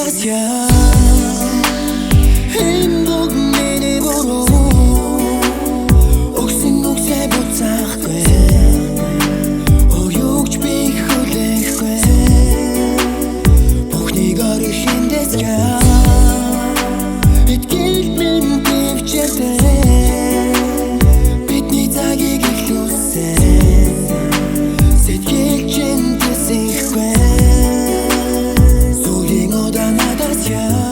надаас яа энэ бүгд миний буруу өгсөн үгсээ буцаахгүй өгөөж би хүлээхгүй бүхнийг орох шиндээс яа итгэл минь төвчтэй бидний цагийг ихлүүлсэн сэтгэл чинь тэсэхгүй сүлийн удаа надаас яа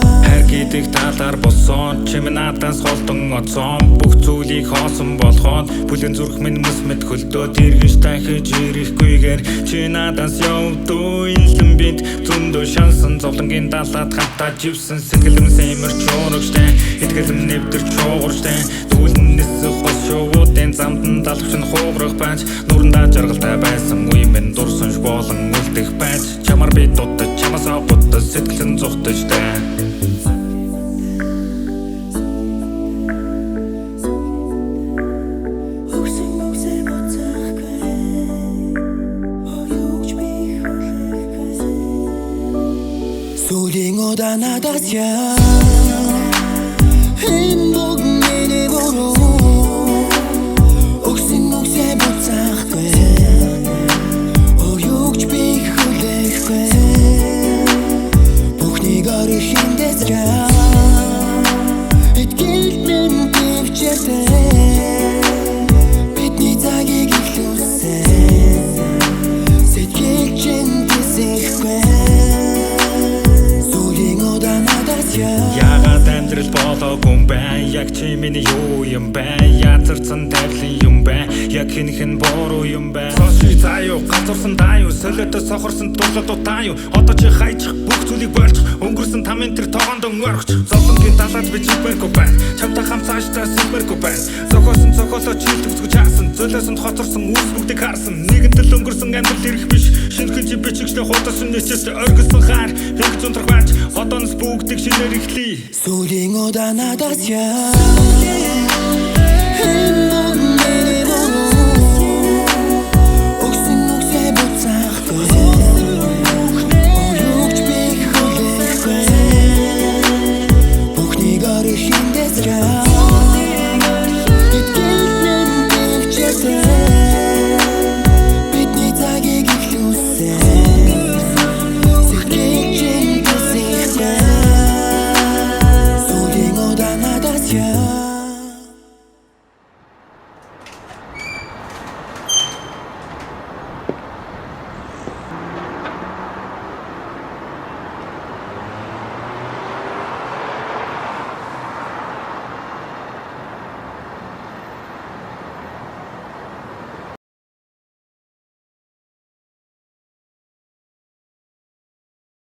Хайр талаар босон чим надаас холдон оцсон бүх зүйлийг хоосон болоход бүлэн зүрх минь мэс мэд хөлдөө тэргэж дахиж ирэхгүйгээр чи надаас явдуу инлэн бит зөндөө шансан зовлонгийн далаад хамтаа живсэн сэтгэлэм сэмэрч уурагчтай итгэлэм нэвтэрч уугарчтай түлнэс хос шоудын замдан далавч нь хуурах байж нүрэндээ жаргалтай байсан үе минь дурсанж болон үлдэх байж чамар би дутаж чамаас авахд сэтгэлэн зүхтэжтэй Сүлийн удаа надаас яа энэ бүгд миний буруу өгсөн үгсээ буцаахгүй өгөөж би хүлээхгүй бүхнийг орох шиндээс яа итгэл минь төвчтэй бидний цагийг ихлүүлсэн сэтгэл чинь тэсэхгүй Яагаад амьдрал болоогүй юм бэ? Яг чи миний юу юм бэ? Язарсан тайлан юм бэ? Яг хинхэн буруу юм бэ? Соши заяа газарсан даа солиотой сохорсон дурлал утаа юу? Одоо чи хайчих бүх зүйлийг больчих өнгөрсөн тамийн тэр тоогонд өнгөрч зовлонгийн далаад би чипэргүй байна. Чамтай хамт цаашдаа сэлбэргүй байна. Зохиосон цохолоо чилтгцгүй чаасан зөлөөсөнд хоцорсон үс бүгдийг харсан. Нэгэнтэл өнгөрсөн амьдрал ирэх биш. Шинэхэн чи бичигчтэй хутасан нэчээс оргисон хаар хинг зунтрах байж одоос бүгдийг шинээр эхлэе. Сүлийн удаа надаас яа